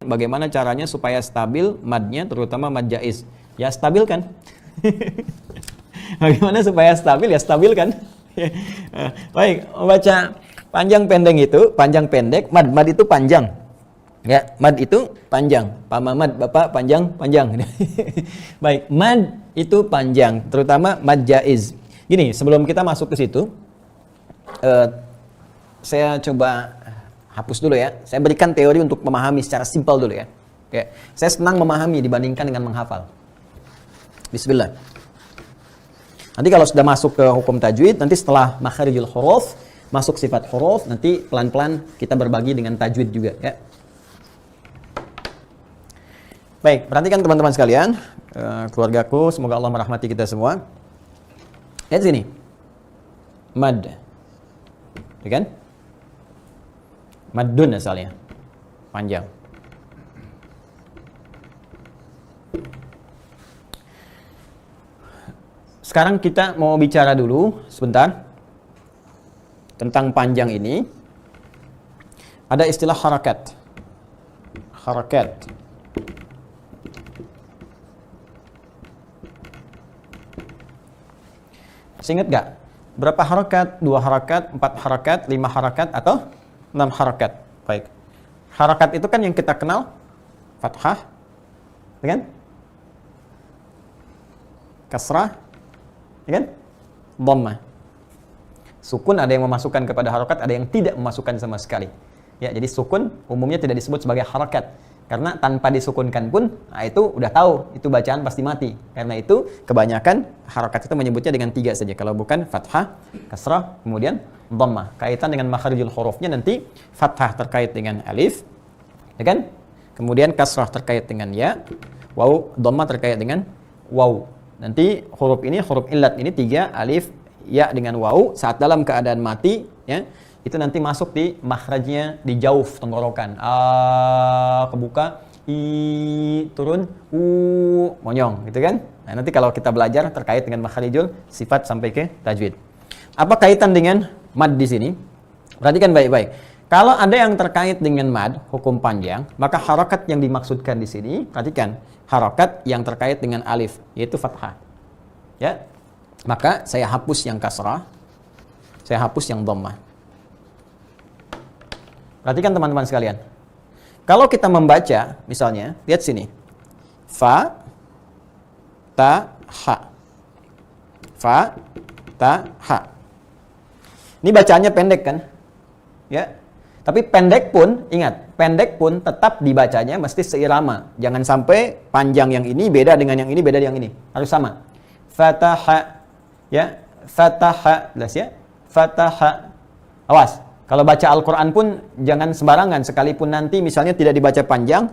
Bagaimana caranya supaya stabil madnya, terutama mad jaiz? Ya stabil kan? Bagaimana supaya stabil? Ya stabil kan? Baik, baca panjang pendek itu, panjang pendek, mad itu panjang. Ya, mad itu panjang. Pak Mamat, Bapak panjang. Baik, mad itu panjang, terutama mad jaiz. Gini, sebelum kita masuk ke situ, saya coba hapus dulu ya. Saya berikan teori untuk memahami secara simpel dulu ya. Oke. Saya senang memahami dibandingkan dengan menghafal. Bismillah. Nanti kalau sudah masuk ke hukum tajwid, nanti setelah makharijul huruf, masuk sifat huruf, nanti pelan-pelan kita berbagi dengan tajwid juga ya. Baik, perhatikan teman-teman sekalian, keluargaku, semoga Allah merahmati kita semua. Lihat sini. Mad. Ya kan? Maddun asalnya, panjang. Sekarang kita mau bicara dulu sebentar tentang panjang ini. Ada istilah harakat. Harakat. Masih ingat gak? Berapa harakat? 2 harakat, 4 harakat, 5 harakat, atau 6 harakat. Baik. Harakat itu kan yang kita kenal fathah, ya kan? Kasrah, ya kan? Dhammah. Sukun ada yang memasukkan kepada harakat, ada yang tidak memasukkan sama sekali. Ya, jadi sukun umumnya tidak disebut sebagai harakat. Karena tanpa disukunkan pun, nah itu udah tahu, itu bacaan pasti mati. Karena itu kebanyakan harakat itu menyebutnya dengan 3 saja. Kalau bukan fathah, kasrah, kemudian dhammah. Kaitan dengan makharijul hurufnya nanti fathah terkait dengan alif, ya kan? Kemudian kasrah terkait dengan ya, waw, dhammah terkait dengan waw. Nanti huruf ini, huruf illat ini 3, alif, ya dengan waw, saat dalam keadaan mati, ya, itu nanti masuk di makhrajnya di jauf tenggorokan. Kebuka, i turun, monyong, gitu kan? Nah, nanti kalau kita belajar terkait dengan makharijul sifat sampai ke tajwid. Apa kaitan dengan mad di sini? Perhatikan baik-baik. Kalau ada yang terkait dengan mad, hukum panjang, maka harakat yang dimaksudkan di sini, perhatikan, harakat yang terkait dengan alif, yaitu fathah. Ya. Maka saya hapus yang kasrah, saya hapus yang dhammah. Perhatikan teman-teman sekalian. Kalau kita membaca, misalnya, lihat sini. Fa, ta, ha. Fa, ta, ha. Ini bacaannya pendek kan? Ya. Tapi pendek pun, ingat, pendek pun tetap dibacanya mesti seirama. Jangan sampai panjang yang ini beda dengan yang ini, beda dengan yang ini. Harus sama. Fataha. Ya. Fataha. Jelas ya? Fataha. Awas. Kalau baca Al-Quran pun jangan sembarangan, sekalipun nanti misalnya tidak dibaca panjang,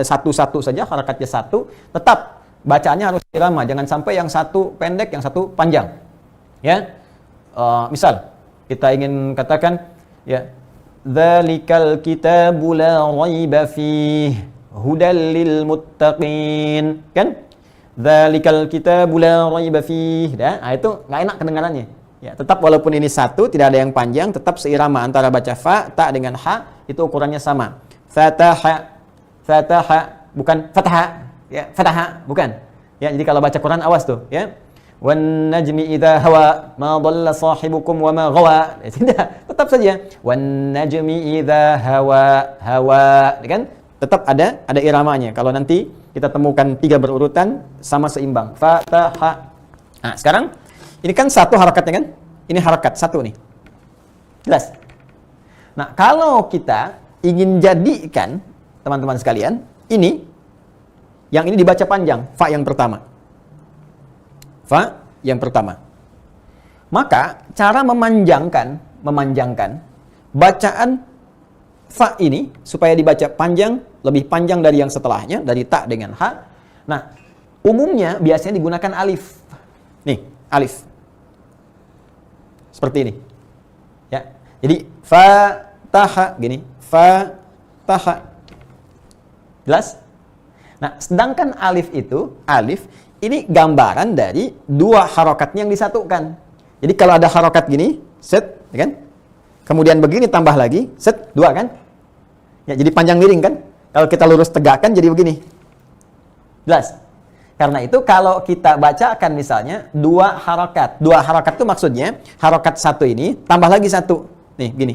satu-satu saja, harakatnya satu, tetap bacaannya harus irama, jangan sampai yang satu pendek, yang satu panjang. Ya, misal kita ingin katakan, ya, dzalikal kitabu la raiba fihi hudal lil muttaqin, kan? Dzalikal kitabu la raiba fihi, nah itu nggak enak kedengarannya. Ya, tetap walaupun ini satu, tidak ada yang panjang, tetap seirama antara baca fa, ta dengan ha, itu ukurannya sama. Fataha, fataha, bukan fataha, ya, fataha, bukan. Ya, jadi kalau baca Quran awas tuh, ya. Wan najmi idza hawa ma dhalla sahibukum wa ma ghawa. Ya, tidak, tetap saja. Wan najmi idza hawa, hawa, ya kan? Tetap ada iramanya. Kalau nanti kita temukan 3 berurutan sama seimbang. Fataha. Nah, sekarang ini kan satu harakatnya kan? Ini harakat satu nih. Jelas? Nah, kalau kita ingin jadikan, teman-teman sekalian, ini, yang ini dibaca panjang, fa yang pertama. Fa yang pertama. Maka, cara memanjangkan bacaan fa ini, supaya dibaca panjang, lebih panjang dari yang setelahnya, dari ta dengan ha. Nah, umumnya biasanya digunakan alif. Nih, alif. Seperti ini. Ya. Jadi fataha gini, fataha. Jelas? Nah, sedangkan alif itu, alif ini gambaran dari 2 harokat yang disatukan. Jadi kalau ada harokat gini, set, ya kan? Kemudian begini tambah lagi, set, 2 kan? Ya, jadi panjang miring kan? Kalau kita lurus tegakkan jadi begini. Jelas? Karena itu kalau kita bacakan misalnya dua harokat. Dua harokat itu maksudnya harokat satu ini tambah lagi satu. Nih, gini.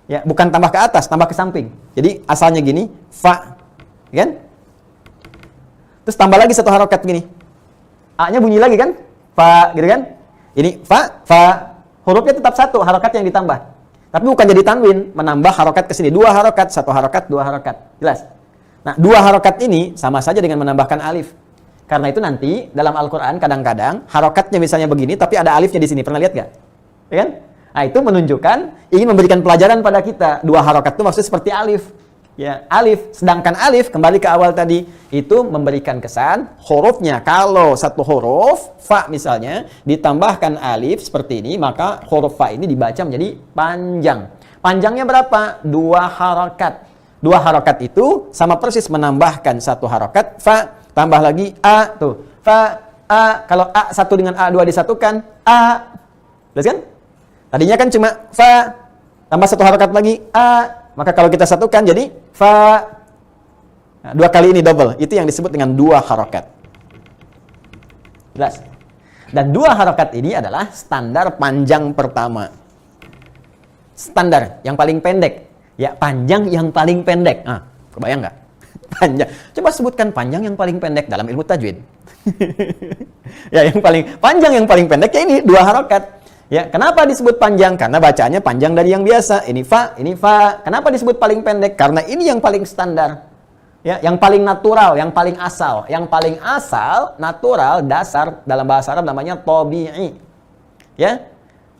Ya, bukan tambah ke atas, tambah ke samping. Jadi asalnya gini, fa, kan? Terus tambah lagi satu harokat gini. A-nya bunyi lagi kan? Fa, gitu kan? Ini fa, fa. Hurufnya tetap satu, harokat yang ditambah. Tapi bukan jadi tanwin, menambah harokat ke sini. Dua harokat, satu harokat, dua harokat. Jelas? Nah, dua harokat ini sama saja dengan menambahkan alif. Karena itu nanti dalam Al-Quran kadang-kadang harokatnya misalnya begini, tapi ada alifnya di sini. Pernah lihat gak? Ya kan? Nah, itu menunjukkan ingin memberikan pelajaran pada kita. Dua harokat itu maksudnya seperti alif. Ya, alif. Sedangkan alif, kembali ke awal tadi, itu memberikan kesan hurufnya. Kalau satu huruf, fa misalnya, ditambahkan alif seperti ini, maka huruf fa ini dibaca menjadi panjang. Panjangnya berapa? Dua harokat. Dua harokat itu sama persis menambahkan satu harokat, fa, tambah lagi a, tuh. Fa, a, kalau a satu dengan a dua disatukan, a. Jelas kan? Tadinya kan cuma fa, tambah satu harokat lagi, a. Maka kalau kita satukan jadi fa. Nah, dua kali ini double. Itu yang disebut dengan dua harokat. Jelas? Dan dua harokat ini adalah standar panjang pertama. Standar yang paling pendek. Ya, panjang yang paling pendek. Ah, kebayang nggak? Panjang. Coba sebutkan panjang yang paling pendek dalam ilmu tajwid. Ya, yang paling panjang yang paling pendek ya ini dua harokat. Ya, kenapa disebut panjang? Karena bacaannya panjang dari yang biasa. Ini fa, ini fa. Kenapa disebut paling pendek? Karena ini yang paling standar. Ya, yang paling natural, yang paling asal. Yang paling asal, natural, dasar dalam bahasa Arab namanya tabi'i. Ya.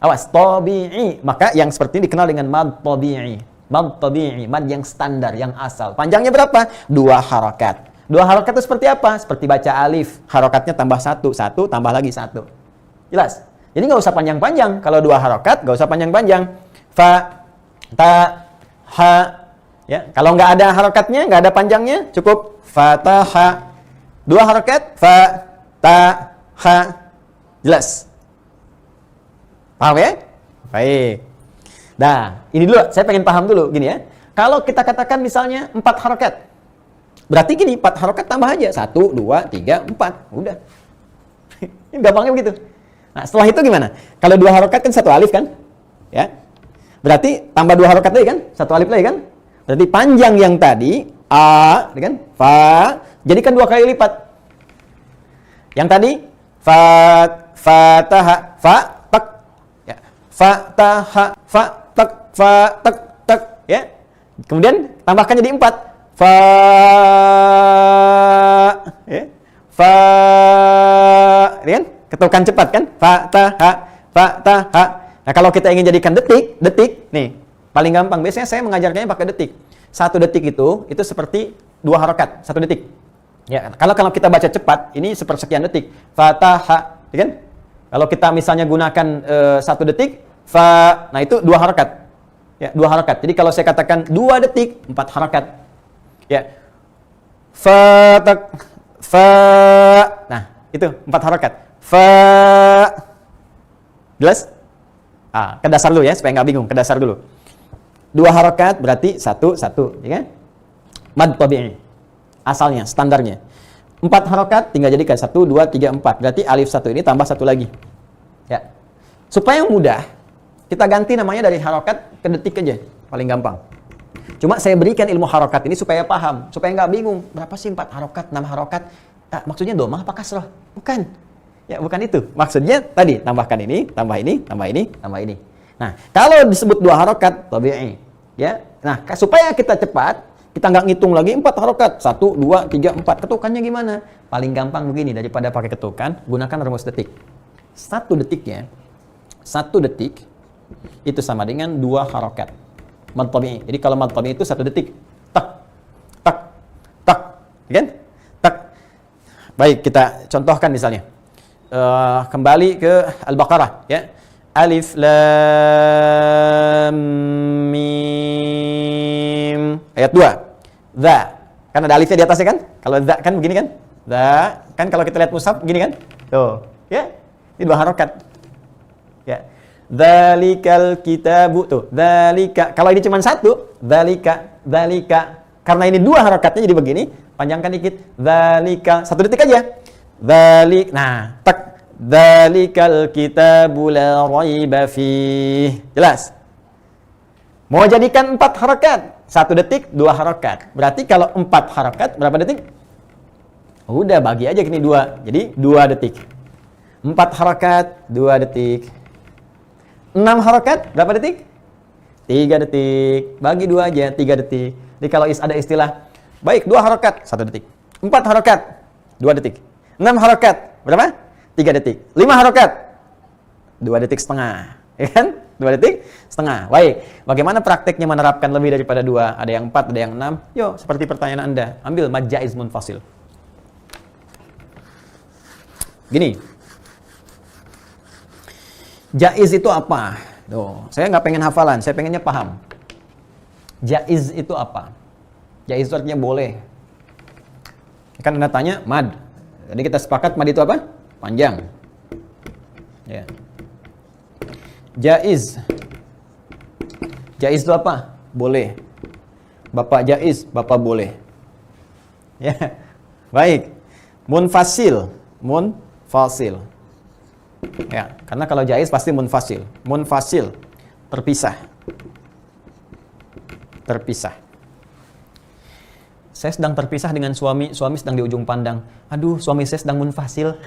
Awas, tabi'i. Maka yang seperti ini dikenal dengan mad tabi'i. Mad tabi'i, mad yang standar, yang asal. Panjangnya berapa? Dua harokat. Dua harokat itu seperti apa? Seperti baca alif. Harokatnya tambah satu, satu, tambah lagi satu. Jelas? Jadi nggak usah panjang-panjang. Kalau dua harokat, nggak usah panjang-panjang. Fa, ta, ha. Ya, kalau nggak ada harokatnya, nggak ada panjangnya, cukup fataha. Dua harokat, fa, ta, ha. Jelas? Paham ya? Baik. Nah, ini dulu. Saya pengen paham dulu. Gini ya. Kalau kita katakan misalnya 4 harokat. Berarti gini, 4 harokat tambah aja. 1, 2, 3, 4. Udah. Ini gampangnya begitu. Nah, setelah itu gimana? Kalau 2 harokat kan 1 alif kan? Ya. Berarti tambah 2 harokat lagi kan? 1 alif lagi kan? Berarti panjang yang tadi a, kan? Fa, jadikan 2 kali lipat. Yang tadi fa, fataha, fa, tak. Ya. Fataha, fa, tak, fa, tak, tak, ya. Kemudian tambahkan jadi 4. Fa, ya. Fa, ini kan? Ketukan cepat kan? Fa, ta, ha, fa, ta, ha. Nah, kalau kita ingin jadikan detik, nih, paling gampang. Biasanya saya mengajarkannya pakai detik. 1 detik itu seperti 2 harokat, 1 detik. Ya, kalau kita baca cepat, ini sepersekian detik. Fa, ta, ha, ya kan? Kalau kita misalnya gunakan 1 detik, fa, nah itu 2 harokat. Ya, 2 harokat. Jadi kalau saya katakan 2 detik, 4 harokat. Ya. Fa, tak, fa. Nah, itu 4 harokat. Fa. Jelas? Ah, ke dasar dulu ya, supaya nggak bingung. Ke dasar dulu. 2 harokat berarti 1, 1. Ya kan? Mad tabi'i. Asalnya, standarnya. 4 harokat tinggal jadikan 1, 2, 3, 4. Berarti alif 1 ini tambah 1 lagi. Ya. Supaya mudah, kita ganti namanya dari harokat ke detik aja. Paling gampang. Cuma saya berikan ilmu harokat ini supaya paham. Supaya nggak bingung. Berapa sih 4 harokat, 6 harokat? Maksudnya domah apa kasroh? Bukan. Ya, bukan itu. Maksudnya tadi, tambahkan ini, tambah ini, tambah ini, tambah ini. Nah, kalau disebut 2 harokat, tabi'i. Ya. Nah, supaya kita cepat, kita nggak ngitung lagi 4 harokat. 1, 2, 3, 4. Ketukannya gimana? Paling gampang begini, daripada pakai ketukan, gunakan rumus detik. 1 detiknya, 1 detik, itu sama dengan 2 harokat. Mad tabi'i. Jadi kalau mad tabi'i itu 1 detik. Tak, tak, tak. Kan? Tak. Baik, kita contohkan misalnya. Kembali ke Al-Baqarah ya. Alif lam mim. Ayat 2. Dza. Kan ada alifnya di atasnya kan? Kalau dza kan begini kan? Dza. Kan kalau kita lihat mushaf gini kan? Tuh, ya. Ini 2 harokat. Ya. Dzalikal kitabu tuh. Dzalika. Kalau ini cuma 1, dzalika, dzalika. Karena ini 2 harakatnya jadi begini, panjangkan dikit. Dzalika, 1 detik aja. Dzalik, nah, tak. Dzalikal kitabu la raiba fih. Jelas? Mau jadikan 4 harakat, 1 detik, 2 harakat. Berarti kalau 4 harakat, berapa detik? Udah, bagi aja ini 2. Jadi 2 detik. 4 harakat, 2 detik. 6 harakat, berapa detik? 3 detik. Bagi 2 aja, 3 detik. Jadi kalau ada istilah, baik 2 harakat, 1 detik. 4 harakat, 2 detik. 6 harakat, berapa? 3 detik. 5 harakat, 2 detik setengah. Ya kan? 2 detik setengah. Baik, bagaimana prakteknya menerapkan lebih daripada 2? Ada yang 4, ada yang 6. Yuk, seperti pertanyaan Anda. Ambil mad jaiz munfasil. Gini. Jaiz itu apa? Tuh, saya nggak pengen hafalan, saya pengennya paham. Jaiz itu apa? Jaiz itu artinya boleh. Kan Anda tanya, mad. Jadi kita sepakat mad itu apa? Panjang. Ya. Jaiz. Jaiz itu apa? Boleh. Bapak jaiz, Bapak boleh. Ya. Baik. Munfasil. Munfasil. Ya, karena kalau jaiz pasti munfasil. Munfasil, terpisah. Terpisah. Saya sedang terpisah dengan suami sedang di ujung pandang. Aduh, suami saya sedang munfasil.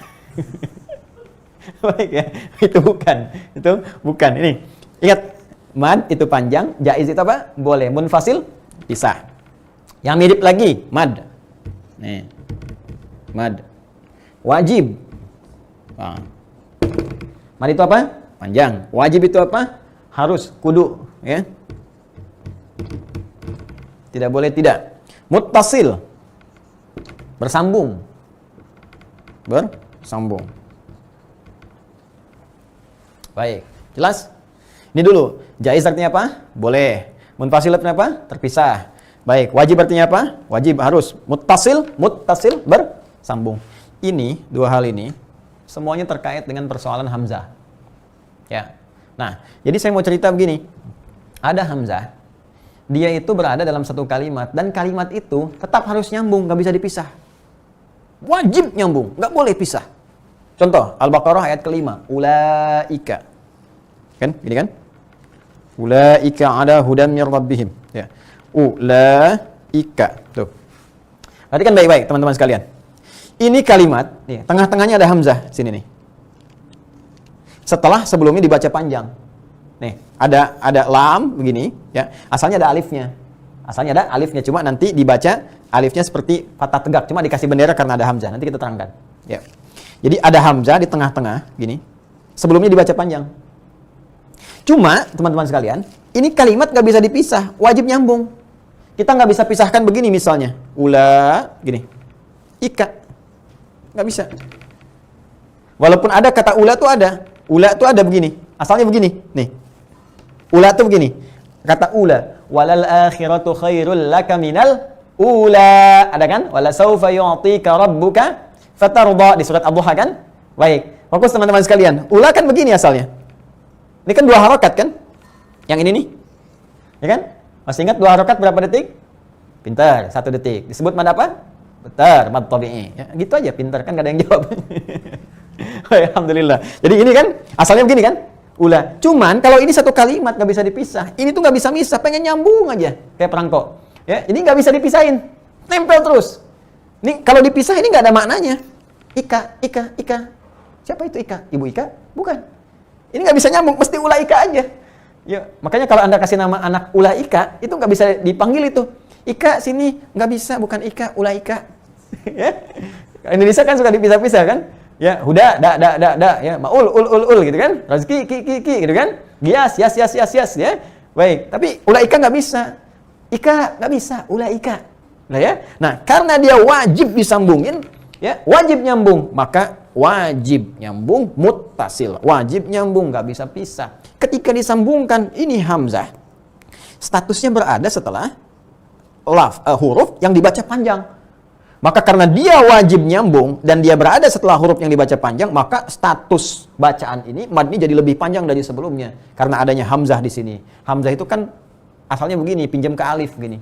Baik ya, itu bukan. Ini, ingat, mad itu panjang, jaiz itu apa? Boleh. Munfasil, pisah. Yang mirip lagi, mad. Nih, mad. Wajib. Nah. Mad itu apa? Panjang. Wajib itu apa? Harus, kudu, ya. Tidak boleh tidak. Muttasil. Bersambung. Bersambung. Baik, jelas? Ini dulu. Jaiz artinya apa? Boleh. Munfasil artinya apa? Terpisah. Baik, wajib artinya apa? Wajib, harus. Muttasil bersambung. Ini, 2 hal ini semuanya terkait dengan persoalan hamzah. Ya. Nah, jadi saya mau cerita begini. Ada hamzah, dia itu berada dalam satu kalimat, dan kalimat itu tetap harus nyambung, nggak bisa dipisah. Wajib nyambung, nggak boleh pisah. Contoh, Al-Baqarah ayat ke-5, ulaika. Kan, gini kan? Ulaika ala hudam mir rabbihim. Ya. Ulaika. Tuh. Perhatikan baik-baik teman-teman sekalian. Ini kalimat, nih, tengah-tengahnya ada hamzah sini nih. Setelah sebelumnya dibaca panjang. Nih, ada lam begini, ya. Asalnya ada alifnya. Cuma nanti dibaca alifnya seperti patah tegak, cuma dikasih bendera karena ada hamzah. Nanti kita terangkan. Ya. Jadi ada hamzah di tengah-tengah gini. Sebelumnya dibaca panjang. Cuma teman-teman sekalian, ini kalimat nggak bisa dipisah, wajib nyambung. Kita nggak bisa pisahkan begini misalnya. Gini. Ika. Nggak bisa. Walaupun ada kata ula tuh ada. Ula tuh ada begini. Asalnya begini. Nih. Ula tuh begini. Kata ula. Walal akhiratu khairul laka minal ula. Ada kan? Wala sawfa yu'tika rabbuka fatarda. Di surat Ad-Duha kan? Baik. Fokus teman-teman sekalian. Ula kan begini asalnya. Ini kan 2 harokat kan? Yang ini nih. Ya kan? Masih ingat 2 harokat berapa detik? Pintar. 1 detik. Disebut mad apa? Betul, mad tabi'i. Ya, gitu aja, pintar kan, gak ada yang jawab. Alhamdulillah. Jadi ini kan asalnya begini kan? Ula. Cuman kalau ini satu kalimat nggak bisa dipisah. Ini tuh nggak bisa misah, pengen nyambung aja kayak perangko. Ya, ini nggak bisa dipisahin. Nempel terus. Ini kalau dipisah ini nggak ada maknanya. Ika. Siapa itu Ika? Ibu Ika? Bukan. Ini nggak bisa nyambung, mesti ula Ika aja. Ya, makanya kalau Anda kasih nama anak ula Ika, itu nggak bisa dipanggil itu. Ika sini, nggak bisa, bukan Ika, ula Ika. Ya. Indonesia kan suka dipisah-pisah kan? Ya, huda, da, ya, maul, ul, gitu kan? Rezeki, ki, gitu kan? Gias, yas, ya. Baik, tapi ula Ika nggak bisa. Ika nggak bisa, ula Ika. Nah ya, nah karena dia wajib disambungin, ya, wajib nyambung, maka wajib nyambung muttasil, wajib nyambung, nggak bisa pisah. Ketika disambungkan, ini hamzah, statusnya berada setelah huruf yang dibaca panjang. Maka karena dia wajib nyambung dan dia berada setelah huruf yang dibaca panjang, maka status bacaan ini mad ini jadi lebih panjang dari sebelumnya karena adanya hamzah di sini. Hamzah itu kan asalnya begini, pinjam ke alif gini.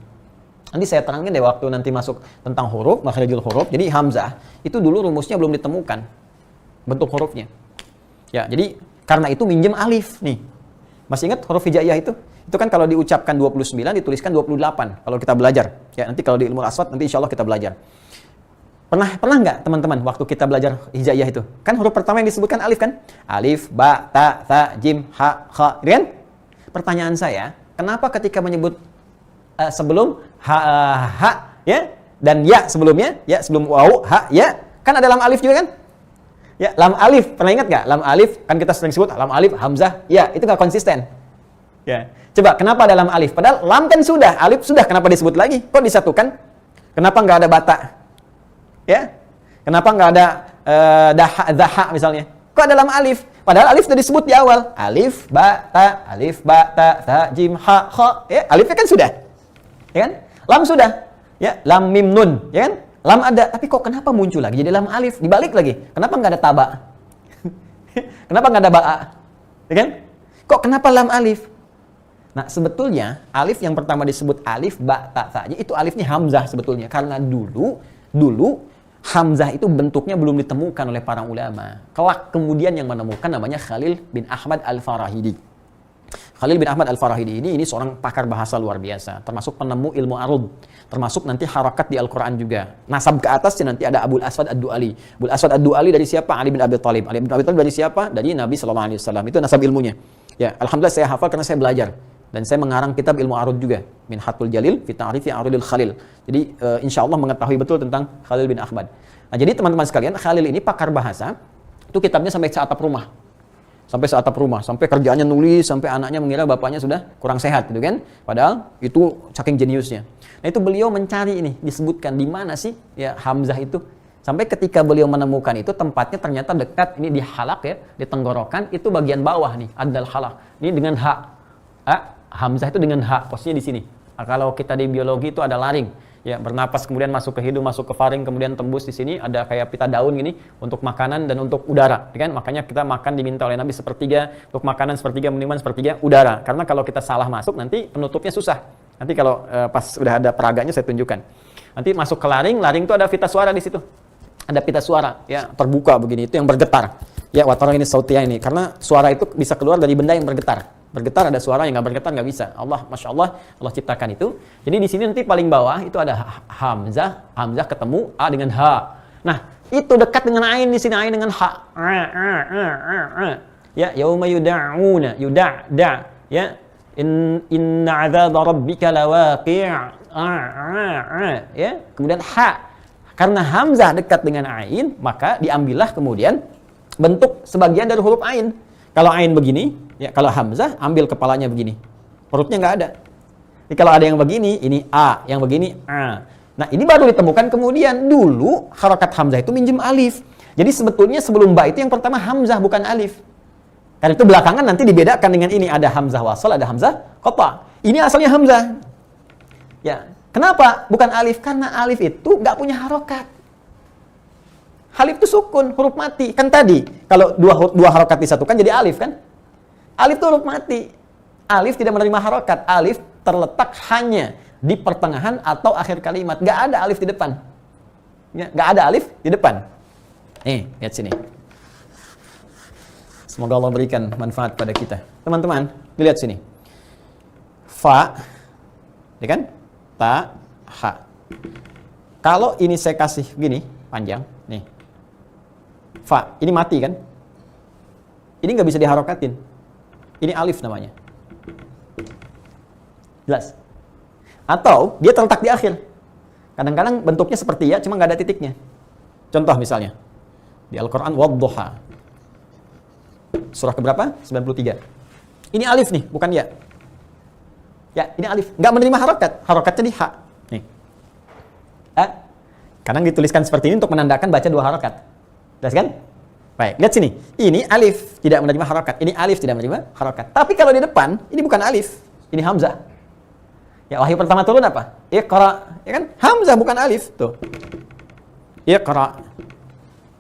Nanti saya terangin deh waktu nanti masuk tentang huruf, makhrijul huruf. Jadi hamzah itu dulu rumusnya belum ditemukan bentuk hurufnya. Ya, jadi karena itu minjem alif nih. Masih ingat huruf hijaiyah itu? Itu kan kalau diucapkan 29 dituliskan 28 kalau kita belajar. Ya, nanti kalau di ilmu aswad nanti insyaallah kita belajar. Pernah nggak teman-teman waktu kita belajar hijaiyah itu? Kan huruf pertama yang disebutkan alif kan? Alif, ba, ta, tha, jim, ha, kha, kan? Pertanyaan saya, kenapa ketika menyebut sebelum ha, ya, dan ya sebelumnya, ya sebelum waw, ha, ya, kan ada lam alif juga kan? Ya, lam alif, pernah ingat nggak? Lam alif, kan kita sering sebut lam alif, hamzah, ya, itu nggak konsisten. Ya, coba kenapa ada lam alif? Padahal lam kan sudah, alif sudah, kenapa disebut lagi? Kok disatukan? Kenapa nggak ada bata? Ya, kenapa nggak ada daha misalnya? Kok ada lam alif? Padahal alif sudah disebut di awal. Alif, ba, ta, jim, ha, kha. Ya, alifnya kan sudah. Ya kan? Lam sudah. Ya, lam, mim, nun. Ya kan? Lam ada. Tapi kok kenapa muncul lagi jadi lam alif? Dibalik lagi. Kenapa nggak ada taba? Kenapa nggak ada ba'a? Ya kan? Kok kenapa lam alif? Nah, sebetulnya alif yang pertama disebut alif, ba, ta, tha. Itu alifnya hamzah sebetulnya. Karena dulu hamzah itu bentuknya belum ditemukan oleh para ulama. Kelak kemudian yang menemukan namanya Khalil bin Ahmad Al-Farahidi. Khalil bin Ahmad Al-Farahidi ini seorang pakar bahasa luar biasa, termasuk penemu ilmu arud, termasuk nanti harakat di Al-Quran juga. Nasab ke atasnya nanti ada Abul Aswad Ad-Du'ali. Abul Aswad Ad-Du'ali dari siapa? Ali bin Abi Thalib. Ali bin Abi Thalib dari siapa? Dari Nabi SAW. Itu nasab ilmunya. Ya, alhamdulillah saya hafal karena saya belajar. Dan saya mengarang kitab ilmu arud juga, Minhatul Jalil fi Ta'rifi Arudil Khalil. Jadi insya Allah mengetahui betul tentang Khalil bin Ahmad. Nah, jadi teman-teman sekalian, Khalil ini pakar bahasa. Itu kitabnya sampai seatap rumah. Sampai kerjaannya nulis, sampai anaknya mengira bapaknya sudah kurang sehat gitu kan. Padahal itu saking jeniusnya. Nah, itu beliau mencari ini, disebutkan di mana sih ya hamzah itu. Sampai ketika beliau menemukan itu tempatnya ternyata dekat ini di halak ya, di tenggorokan, itu bagian bawah nih, adal halak. Ini dengan ha. Hamzah itu dengan ha, posisinya di sini. Nah, kalau kita di biologi itu ada laring, ya bernapas kemudian masuk ke hidung, masuk ke faring, kemudian tembus di sini ada kayak pita daun gini untuk makanan dan untuk udara, kan? Makanya kita makan diminta oleh Nabi sepertiga untuk makanan, sepertiga minuman, sepertiga udara. Karena kalau kita salah masuk nanti penutupnya susah. Nanti kalau pas udah ada peraganya saya tunjukkan. Nanti masuk ke laring, laring itu ada pita suara di situ. Ada pita suara, ya terbuka begini itu yang bergetar. Ya watara ini sautia ini karena suara itu bisa keluar dari benda yang bergetar. Bergetar ada suara, yang nggak bergetar nggak bisa. Allah, masya Allah, Allah ciptakan itu. Jadi di sini nanti paling bawah itu ada hamzah, hamzah ketemu a dengan ha. Nah itu dekat dengan ain di sini, ain dengan ha. Ya, yauma yuda'una, yuda', ya. Inna 'adzaba rabbika lawaqi'. Ya, kemudian ha. Karena hamzah dekat dengan ain, maka diambillah kemudian bentuk sebagian dari huruf ain. Kalau ain begini, ya kalau hamzah ambil kepalanya begini, perutnya nggak ada. Jadi kalau ada yang begini, ini a, yang begini a. Nah ini baru ditemukan kemudian. Dulu harokat hamzah itu minjem alif. Jadi sebetulnya sebelum ba itu yang pertama hamzah bukan alif. Karena itu belakangan nanti dibedakan dengan ini, ada hamzah wasal, ada hamzah qata. Ini asalnya hamzah. Ya, kenapa bukan alif? Karena alif itu nggak punya harokat. Alif itu sukun, huruf mati. Kan tadi, kalau dua harokat disatukan jadi alif kan? Alif itu huruf mati. Alif tidak menerima harokat. Alif terletak hanya di pertengahan atau akhir kalimat. Nggak ada alif di depan. Ya, nggak ada alif di depan. Nih, lihat sini. Semoga Allah berikan manfaat pada kita. Teman-teman, lihat sini. Fa, ya kan? Ta, ha. Kalau ini saya kasih gini, panjang, nih. Fa, ini mati kan? Ini nggak bisa diharokatin. Ini alif namanya. Jelas? Atau dia terletak di akhir. Kadang-kadang bentuknya seperti ya, cuma nggak ada titiknya. Contoh misalnya, di Al-Quran, wadduha. Surah keberapa? 93. Ini alif nih, bukan ya. Ya, ini alif. Nggak menerima harokat. Harokatnya di ha. Nih. Kadang dituliskan seperti ini untuk menandakan baca dua harokat. Jelas kan? Baik, lihat sini. Ini alif tidak menerima harokat. Ini alif tidak menerima harokat. Tapi kalau di depan, ini bukan alif. Ini hamzah. Ya, wahyu pertama turun apa? Iqra. Ya kan? Hamzah bukan alif. Tuh. Iqra.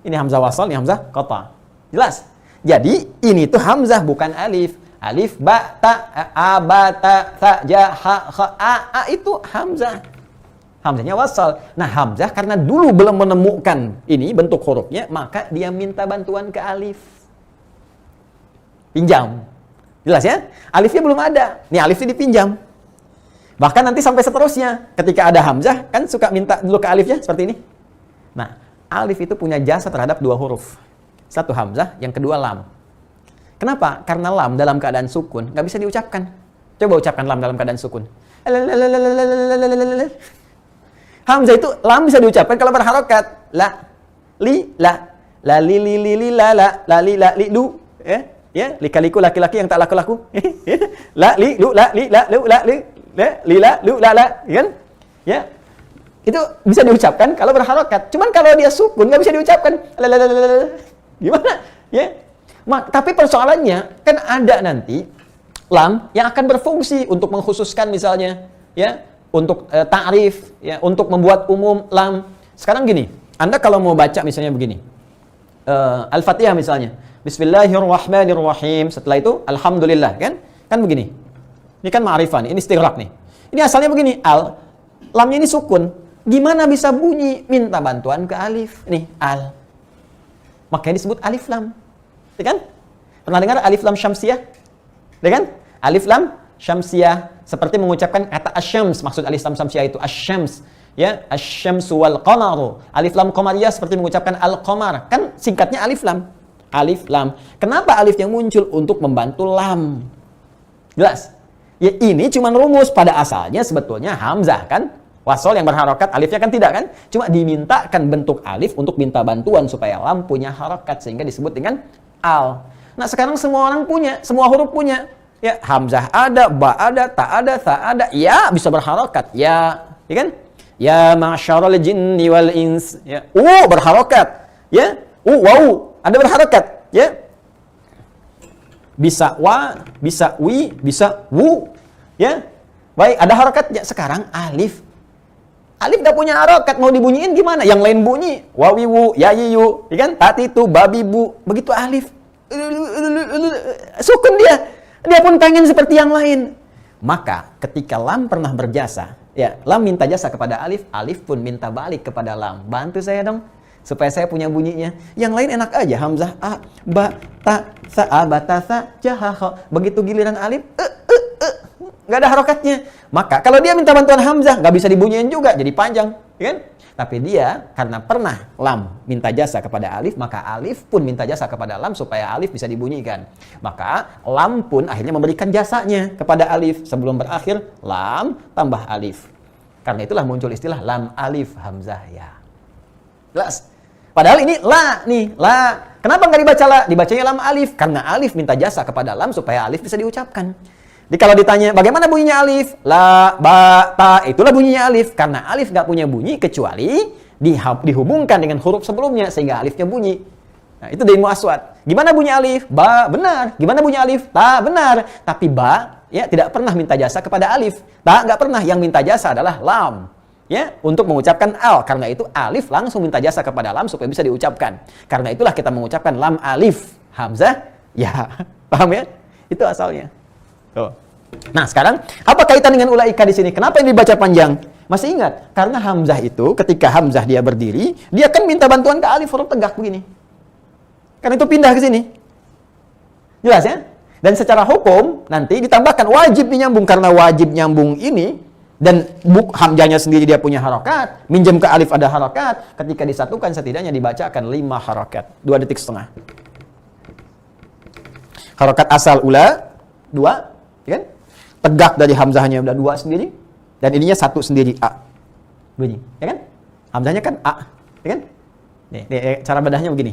Ini hamzah wasal, ini hamzah qata. Jelas? Jadi, ini tuh hamzah bukan alif. Alif, ba, ta, a, ba, ta, tha, ja, ha, kha, a itu hamzah. Hamzahnya wasal. Nah, hamzah karena dulu belum menemukan ini bentuk hurufnya, maka dia minta bantuan ke alif. Pinjam. Jelas ya? Alifnya belum ada. Nih alifnya dipinjam. Bahkan nanti sampai seterusnya. Ketika ada hamzah, kan suka minta dulu ke alifnya seperti ini. Nah, alif itu punya jasa terhadap dua huruf. Satu hamzah, yang kedua lam. Kenapa? Karena lam dalam keadaan sukun nggak bisa diucapkan. Coba ucapkan lam dalam keadaan sukun. Hamzah itu lam bisa diucapkan kalau berharokat. La, li, la, la, li, la, li, la, li, lu. Ya, lika-liku laki-laki yang tak laku-laku. La, li, lu, la, li, la, lu, la, li, la, lu, la, kan? Ya, itu bisa diucapkan kalau berharokat. Cuman kalau dia sukun nggak bisa diucapkan. Gimana? Ya. Tapi persoalannya kan ada nanti lam yang akan berfungsi untuk mengkhususkan misalnya, ya, untuk ta'rif, ya, untuk membuat umum lam. Sekarang gini, Anda kalau mau baca misalnya begini, Al-Fatihah misalnya, Bismillahirrahmanirrahim. Setelah itu Alhamdulillah, kan begini. Ini kan ma'rifah nih, ini istighraq nih. Ini asalnya begini, lamnya ini sukun. Gimana bisa bunyi? Minta bantuan ke alif. Nih, al. Makanya disebut alif lam. Ya kan? Pernah dengar alif lam syamsiyah? Ya kan? Alif lam syamsiyah. Seperti mengucapkan kata asyams, maksud alif lam syamsiyah itu asyams. Ya, asyamsu wal qamaru. Alif lam qamariyah seperti mengucapkan al-qamar. Kan singkatnya alif lam. Alif lam. Kenapa alif yang muncul? Untuk membantu lam. Jelas? Ya ini cuma rumus, pada asalnya sebetulnya hamzah kan? Wasol yang berharokat, alifnya kan tidak kan? Cuma dimintakan bentuk alif untuk minta bantuan supaya lam punya harokat sehingga disebut dengan al. Nah sekarang semua orang punya, semua huruf punya. Ya hamzah ada, ba ada, ta ada, tha ada. Ya bisa berharokat. Ya kan? Ya ma'syarul jinni wal ins. Ya, berharokat. Ya, wow, ada berharokat. Ya. Bisa wa, bisa wi, bisa wu. Ya. Baik, ada harokatnya. Sekarang alif. Alif gak punya harokat, mau dibunyiin gimana? Yang lain bunyi, wawiwu, yayiyu, ya kan? Tatitu, babibu. Begitu alif. Sukun dia. Dia pun pengen seperti yang lain. Maka ketika lam pernah berjasa, ya, lam minta jasa kepada alif, alif pun minta balik kepada lam. Bantu saya dong, supaya saya punya bunyinya. Yang lain enak aja, hamzah a, ba, ta, sa, a, ba, ta, sa, ja, ha, kha. Begitu giliran alif, nggak ada harokatnya. Maka kalau dia minta bantuan hamzah, nggak bisa dibunyiin juga, jadi panjang, ya kan? Tapi dia karena pernah lam minta jasa kepada alif, maka alif pun minta jasa kepada lam supaya alif bisa dibunyikan. Maka lam pun akhirnya memberikan jasanya kepada alif. Sebelum berakhir, lam tambah alif. Karena itulah muncul istilah lam alif hamzah ya. Jelas? Padahal ini la nih, la. Kenapa nggak dibaca la? Dibacanya lam alif. Karena alif minta jasa kepada lam supaya alif bisa diucapkan. Jadi kalau ditanya bagaimana bunyinya alif, la, ba, ta, itulah bunyinya alif. Karena alif nggak punya bunyi kecuali dihubungkan dengan huruf sebelumnya sehingga alifnya bunyi. Nah, itu dari muaswat. Gimana bunyi alif? Ba, benar. Gimana bunyi alif? Ta, benar. Tapi ba, ya tidak pernah minta jasa kepada alif. Ta nggak pernah. Yang minta jasa adalah lam. Ya, untuk mengucapkan al. Karena itu alif langsung minta jasa kepada lam supaya bisa diucapkan. Karena itulah kita mengucapkan lam alif hamzah. Ya, paham ya? Itu asalnya. Tuh. Nah sekarang apa kaitan dengan ulaika di sini? Kenapa ini dibaca panjang? Masih ingat? Karena hamzah itu ketika hamzah dia berdiri, dia kan minta bantuan ke alif huruf tegak begini. Karena itu pindah ke sini. Jelas ya? Dan secara hukum nanti ditambahkan wajib nyambung karena wajib nyambung ini dan hamzahnya sendiri dia punya harokat, minjem ke alif ada harokat. Ketika disatukan setidaknya dibacakan 5 harokat, 2 detik setengah. Harokat asal ula 2. Ya kan? Tegak dari hamzahnya udah 2 sendiri dan ininya 1 sendiri a bunyi, ya kan? Hamzahnya kan a, ya kan? Nih, cara bedahnya begini.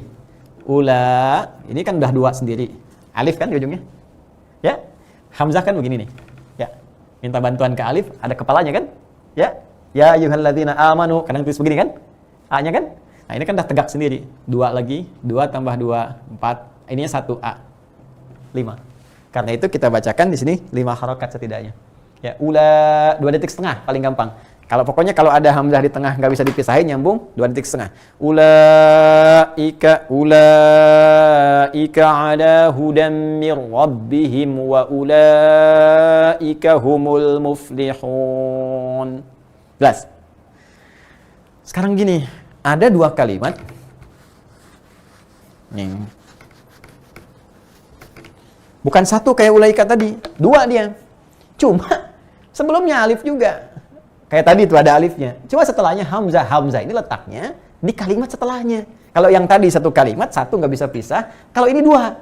Ula, ini kan udah 2 sendiri. Alif kan di ujungnya. Ya. Hamzah kan begini nih. Ya. Minta bantuan ke alif, ada kepalanya kan? Ya. Ya ayyuhalladzina amanu, kadang tulis begini kan? A-nya kan? Nah, ini kan udah tegak sendiri. 2 lagi, 2 tambah 2, 4. Ininya 1 a. 5. Karena itu kita bacakan di sini 5 harokat setidaknya. Ya, ula 2 detik setengah paling gampang. Pokoknya kalau ada hamzah di tengah nggak bisa dipisahin nyambung 2 detik setengah. Ulaika ala hudam mir rabbihim wa ulaika humul muflihun. Jelas? Sekarang gini, ada dua kalimat. Nih. Bukan satu kayak ulaika tadi, dua dia. Cuma sebelumnya alif juga. Kayak tadi itu ada alifnya. Cuma setelahnya hamzah. Hamzah ini letaknya di kalimat setelahnya. Kalau yang tadi satu kalimat, satu nggak bisa pisah. Kalau ini dua.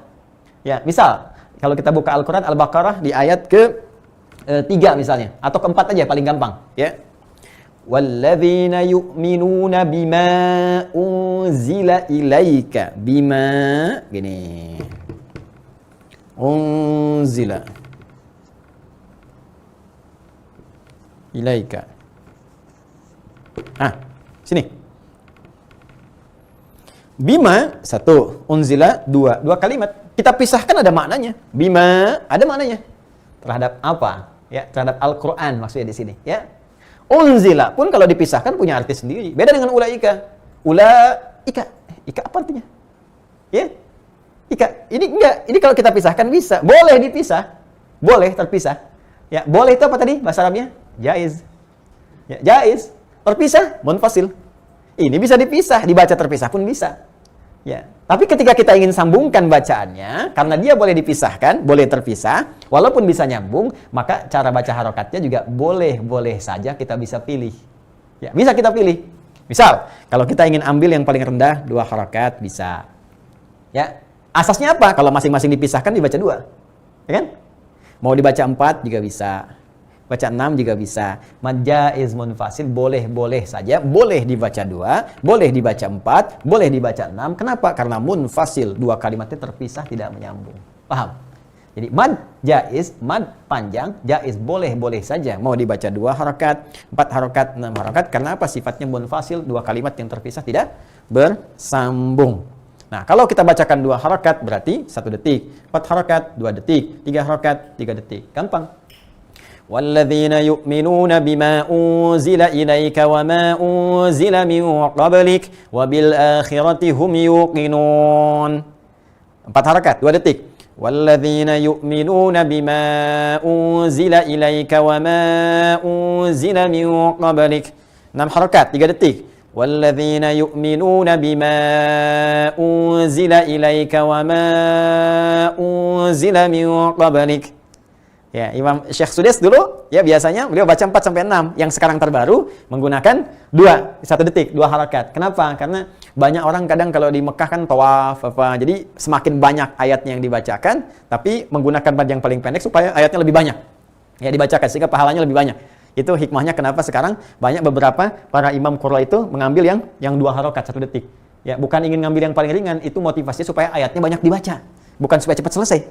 Ya, misal kalau kita buka Al-Quran Al-Baqarah di ayat ke-3 misalnya, atau ke-4 aja paling gampang. Ya. Walladzina yu'minuna bima unzila ilaika. Bima, gini. Unzila ilaika. Sini. Bima, satu. Unzila, dua. Dua kalimat. Kita pisahkan ada maknanya. Bima, ada maknanya. Terhadap apa? Ya, terhadap Al-Quran maksudnya di sini. Ya. Unzila pun kalau dipisahkan punya arti sendiri. Beda dengan ulaika. Ulaika. Ika apa artinya? Ya. Ika. Ini enggak. Ini kalau kita pisahkan bisa. Boleh dipisah. Boleh terpisah. Ya, boleh itu apa tadi bahasa Arabnya? Jaiz. Ya, jaiz. Terpisah, munfasil. Ini bisa dipisah, dibaca terpisah pun bisa. Ya. Tapi ketika kita ingin sambungkan bacaannya, karena dia boleh dipisahkan, boleh terpisah, walaupun bisa nyambung, maka cara baca harokatnya juga boleh saja kita bisa pilih. Ya, bisa kita pilih. Misal, kalau kita ingin ambil yang paling rendah, 2 harokat, bisa. Ya, asasnya apa? Kalau masing-masing dipisahkan, dibaca 2. Ya kan? Mau dibaca 4 juga bisa. Baca 6 juga bisa. Mad jaiz munfasil boleh saja. Boleh dibaca 2, boleh dibaca 4, boleh dibaca 6. Kenapa? Karena munfasil, 2 kalimatnya terpisah tidak menyambung. Paham? Jadi mad jaiz, mad panjang, jaiz boleh saja. Mau dibaca 2 harokat, 4 harokat, 6 harokat. Karena apa? Sifatnya munfasil, 2 kalimat yang terpisah tidak bersambung. Nah, kalau kita bacakan 2 harokat berarti 1 detik, 4 harokat 2 detik, 3 harokat 3 detik. Gampang. وَالَّذِينَ يُؤْمِنُونَ بِمَا أُنزِلَ إِلَيْكَ وَمَا أُنزِلَ مِنْ قَبْلِكَ وَبِالْآخِرَةِ هُمْ يُوقِنُونَ 4 harakat, 2 detik. وَالَّذِينَ يُؤْمِنُونَ بِمَا أُنزِلَ إِلَيْكَ وَمَا أُنزِلَ مِنْ قَبْلِكَ 6 harakat, 3 detik. وَالَّذِينَ يُؤْمِنُونَ بِمَا أُنزِلَ إِلَيْكَ وَمَا أُنزِلَ مِنْ قَبْلِكَ. Ya, Imam Syekh Sudes dulu ya biasanya beliau baca 4 sampai 6. Yang sekarang terbaru menggunakan 1 detik, 2 harakat. Kenapa? Karena banyak orang kadang kalau di Mekah kan tawaf apa. Jadi semakin banyak ayatnya yang dibacakan, tapi menggunakan pad yang paling pendek supaya ayatnya lebih banyak. Ya dibacakan sehingga pahalanya lebih banyak. Itu hikmahnya kenapa sekarang banyak beberapa para imam qurra itu mengambil yang 2 harakat 1 detik. Ya, bukan ingin ngambil yang paling ringan, itu motivasinya supaya ayatnya banyak dibaca, bukan supaya cepat selesai.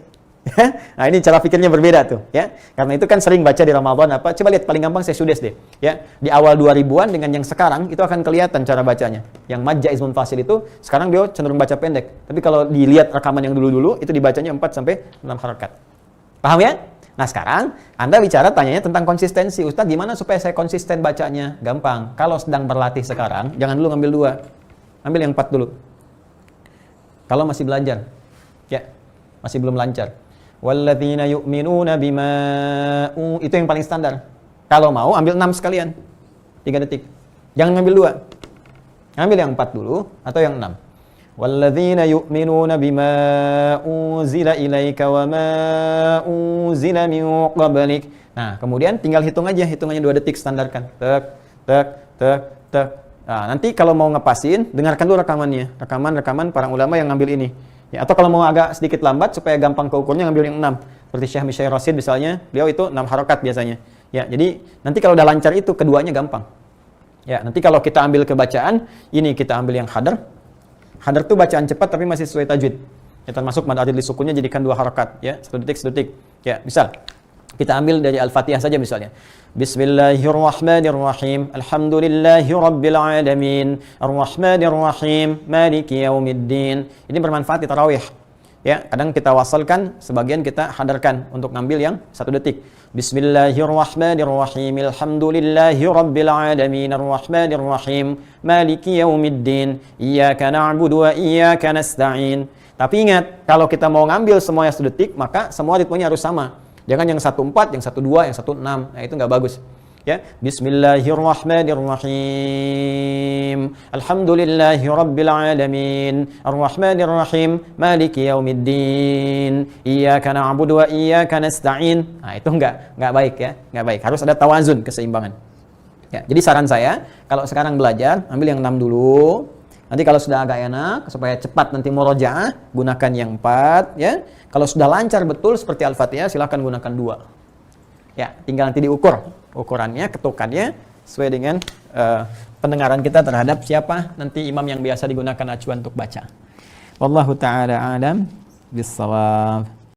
Nah, ini cara pikirnya berbeda tuh, ya. Karena itu kan sering baca di Ramadan apa? Coba lihat paling gampang saya Sudes deh, ya. Di awal 2000-an dengan yang sekarang itu akan kelihatan cara bacanya. Yang mad jaiz munfasil itu sekarang dia cenderung baca pendek. Tapi kalau dilihat rekaman yang dulu-dulu itu dibacanya 4 sampai 6 harakat. Paham ya? Nah, sekarang Anda bicara tanyanya tentang konsistensi. Ustaz, gimana supaya saya konsisten bacanya? Gampang. Kalau sedang berlatih sekarang, jangan dulu ngambil 2. Ambil yang 4 dulu. Kalau masih belajar, ya, masih belum lancar. Walladzina yu'minuna bima itu yang paling standar. Kalau mau ambil 6 sekalian. 3 detik. Jangan ngambil 2. Ambil yang 4 dulu atau yang 6. Walladzina yu'minuna bima unzila ilaika wa ma unzila min qablik. Nah, kemudian tinggal hitung aja, hitungannya 2 detik standarkan. Tek. Nah, nanti kalau mau ngepasin, dengarkan dulu rekamannya. Rekaman para ulama yang ngambil ini. Ya, atau kalau mau agak sedikit lambat supaya gampang keukurnya ngambil yang 6. Seperti Syekh Mishair Rasid misalnya, beliau itu 6 harokat biasanya. Ya, jadi nanti kalau udah lancar itu keduanya gampang. Ya, nanti kalau kita ambil kebacaan, ini kita ambil yang hadar. Hadar itu bacaan cepat tapi masih sesuai tajwid. Ya, termasuk mad adil li sukunnya jadikan 2 harokat, ya, 1 detik 1 detik. Ya, misal kita ambil dari Al-Fatihah saja misalnya. Bismillahirrahmanirrahim. Alhamdulillahi rabbil alamin. Arrahmanirrahim. Maliki yaumiddin. Ini bermanfaat di tarawih. Ya, kadang kita wasalkan, sebagian kita hadarkan untuk ngambil yang 1 detik. Bismillahirrahmanirrahim. Alhamdulillahi rabbil alamin. Arrahmanirrahim. Maliki yaumiddin. Iyyaka na'budu wa iyyaka nasta'in. Tapi ingat, kalau kita mau ngambil semuanya 1 detik, maka semua ritmenya harus sama. Jangan yang 1-4, yang 1-2, yang 1-6. Nah, itu nggak bagus. Ya, Bismillahirrahmanirrahim. Alhamdulillahirabbil alamin. Arrahmanirrahim. Maliki yaumiddin. Iyyaka na'budu wa iyyaka nasta'in. Nah, itu enggak baik ya. Enggak baik. Harus ada tawazun, keseimbangan. Ya, jadi saran saya, kalau sekarang belajar, ambil yang 6 dulu. Nanti kalau sudah agak enak, supaya cepat nanti murojaah, gunakan yang 4 ya. Kalau sudah lancar betul seperti Al-Fatihah, silakan gunakan 2. Ya, tinggal nanti diukur ukurannya, ketukannya sesuai dengan pendengaran kita terhadap siapa nanti imam yang biasa digunakan acuan untuk baca. Wallahu taala alam bissawab.